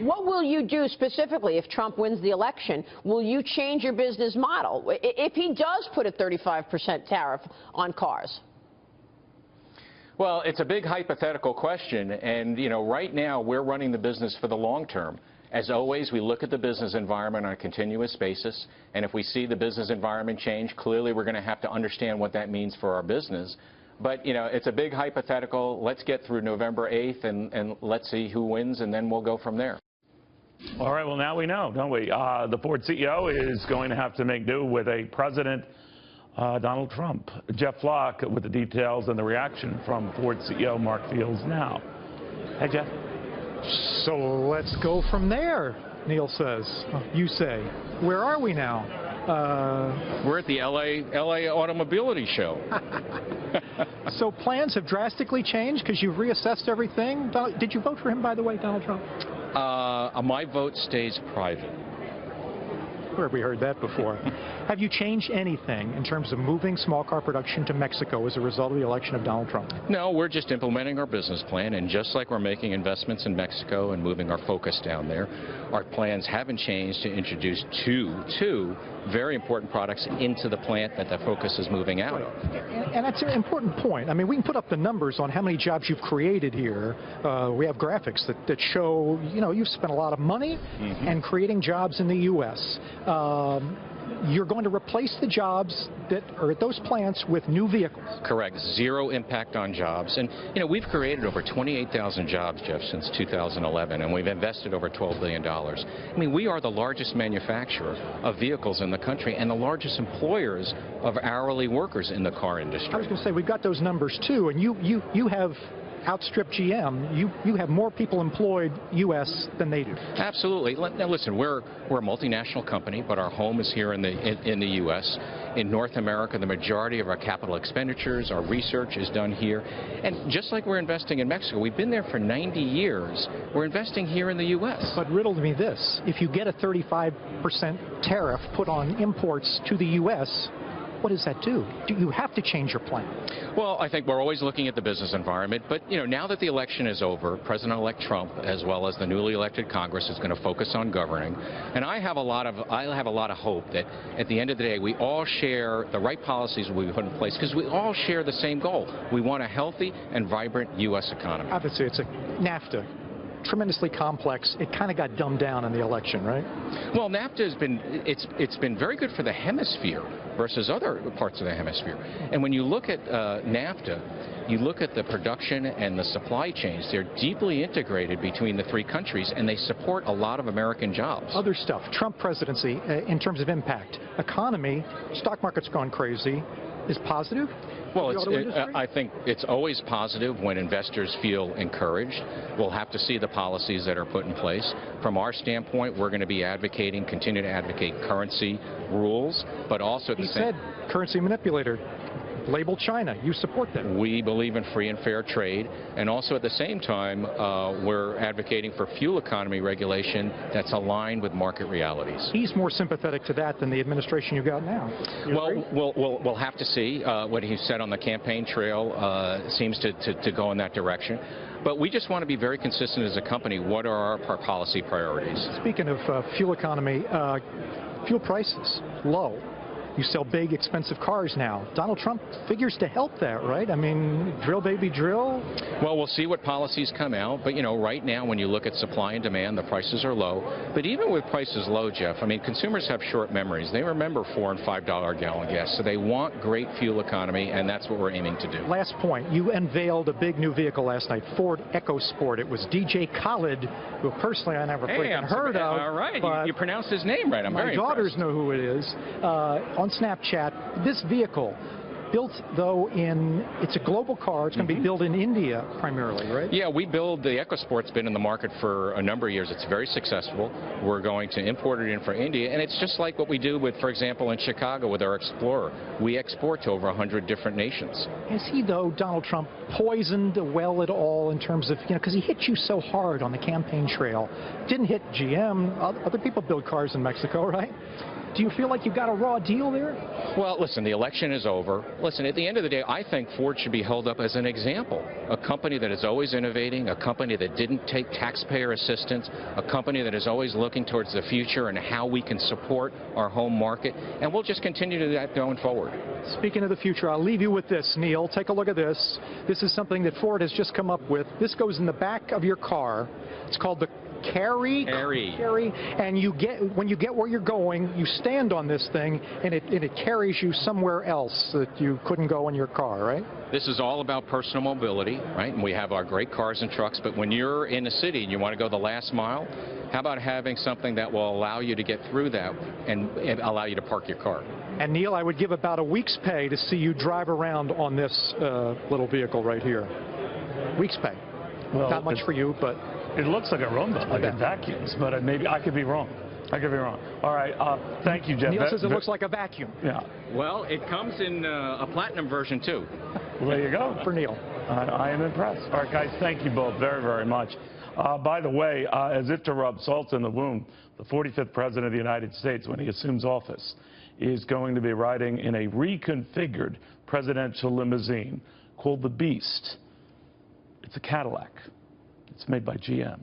What will you do specifically if Trump wins the election? Will you change your business model if he does put a 35% tariff on cars? Well, it's a big hypothetical question, and, right now we're running the business for the long term. As always, we look at the business environment on a continuous basis, and if we see the business environment change, clearly we're going to have to understand what that means for our business. But, it's a big hypothetical. Let's get through November 8th, and let's see who wins, and then we'll go from there. All right, well, now we know, don't we? The Ford CEO is going to have to make do with a president, Donald Trump. Jeff Flock with the details and the reaction from Ford CEO Mark Fields now. Hey, Jeff. So let's go from there, Neil says. You say. Where are we now? We're at the LA Automobility Show. So plans have drastically changed because you've reassessed everything? Did you vote for him, by the way, Donald Trump? My vote stays private. Where have we heard that before? Have you changed anything in terms of moving small car production to Mexico as a result of the election of Donald Trump? No, we're just implementing our business plan, and just like we're making investments in Mexico and moving our focus down there, our plans haven't changed to introduce two very important products into the plant that the focus is moving out of. And that's an important point. I mean, we can put up the numbers on how many jobs you've created here. We have graphics that show, you've spent a lot of money and creating jobs in the U.S. You're going to replace the jobs that are at those plants with new vehicles. Correct. Zero impact on jobs. And, we've created over 28,000 jobs, Jeff, since 2011, and we've invested over $12 billion. I mean, we are the largest manufacturer of vehicles in the country and the largest employers of hourly workers in the car industry. I was going to say, we've got those numbers, too, and you have outstrip GM. You have more people employed U.S. than they do. Absolutely. Now listen, we're a multinational company, but our home is here in the U.S. In North America, the majority of our capital expenditures, our research is done here. And just like we're investing in Mexico, we've been there for 90 years. We're investing here in the U.S. But riddle me this. If you get a 35% tariff put on imports to the U.S., what does that do? Do you have to change your plan? Well, I think we're always looking at the business environment, but now that the election is over, President-elect Trump, as well as the newly elected Congress, is going to focus on governing. And I have a lot of hope that at the end of the day, we all share the right policies we put in place because we all share the same goal. We want a healthy and vibrant U.S. economy. Obviously, it's a NAFTA. Tremendously complex. It kind of got dumbed down in the election, right? Well, NAFTA has been, it's been very good for the hemisphere versus other parts of the hemisphere. And when you look at NAFTA, you look at the production and the supply chains. They're deeply integrated between the three countries, and they support a lot of American jobs. Other stuff, Trump presidency, in terms of impact. Economy, stock market's gone crazy, is positive? Well, I think it's always positive when investors feel encouraged. We'll have to see the policies that are put in place. From our standpoint, we're going to be continue to advocate currency rules, but also at the same... He said currency manipulator. Label China. You support them. We believe in free and fair trade, and also at the same time, we're advocating for fuel economy regulation that's aligned with market realities. He's more sympathetic to that than the administration you've got now. We'll have to see. What he said on the campaign trail seems to go in that direction. But we just want to be very consistent as a company. What are our policy priorities? Speaking of fuel economy, fuel prices low. You sell big, expensive cars now. Donald Trump figures to help that, right? I mean, drill, baby, drill. Well, we'll see what policies come out. But, right now, when you look at supply and demand, the prices are low. But even with prices low, Jeff, I mean, consumers have short memories. They remember $4 and $5 gallon gas. So they want great fuel economy, and that's what we're aiming to do. Last point. You unveiled a big new vehicle last night, Ford EcoSport. It was DJ Khaled, who personally I never freaking heard of. All right. You pronounced his name right. I'm very impressed. My daughters know who it is. On Snapchat, this vehicle, built, though, it's a global car. It's going to be built in India primarily, right? Yeah, the EcoSport's been in the market for a number of years. It's very successful. We're going to import it in for India, and it's just like what we do with, for example, in Chicago with our Explorer. We export to over 100 different nations. Has he, though, Donald Trump, poisoned the well at all in terms of, because he hit you so hard on the campaign trail? Didn't hit GM. Other people build cars in Mexico, right? Do you feel like you got a raw deal there? Well, listen, the election is over. Listen, at the end of the day, I think Ford should be held up as an example. A company that is always innovating, a company that didn't take taxpayer assistance, a company that is always looking towards the future and how we can support our home market. And we'll just continue to do that going forward. Speaking of the future, I'll leave you with this, Neil. Take a look at this. This is something that Ford has just come up with. This goes in the back of your car. It's called the Carry. And when you get where you're going, you stand on this thing, and it carries you somewhere else that you couldn't go in your car, right? This is all about personal mobility, right? And we have our great cars and trucks, but when you're in a city and you want to go the last mile, how about having something that will allow you to get through that and allow you to park your car? And Neil, I would give about a week's pay to see you drive around on this little vehicle right here. Week's pay. Well, not much for you, but it looks like a Roomba, like it vacuums, but maybe I could be wrong. I could be wrong. All right. Thank you, Jeff. Neil says it looks like a vacuum. Yeah. Well, it comes in a platinum version, too. Well, there you go. For Neil. I am impressed. All right, guys, thank you both very, very much. By the way, as if to rub salt in the wound, the 45th President of the United States, when he assumes office, is going to be riding in a reconfigured presidential limousine called the Beast. It's a Cadillac. It's made by GM.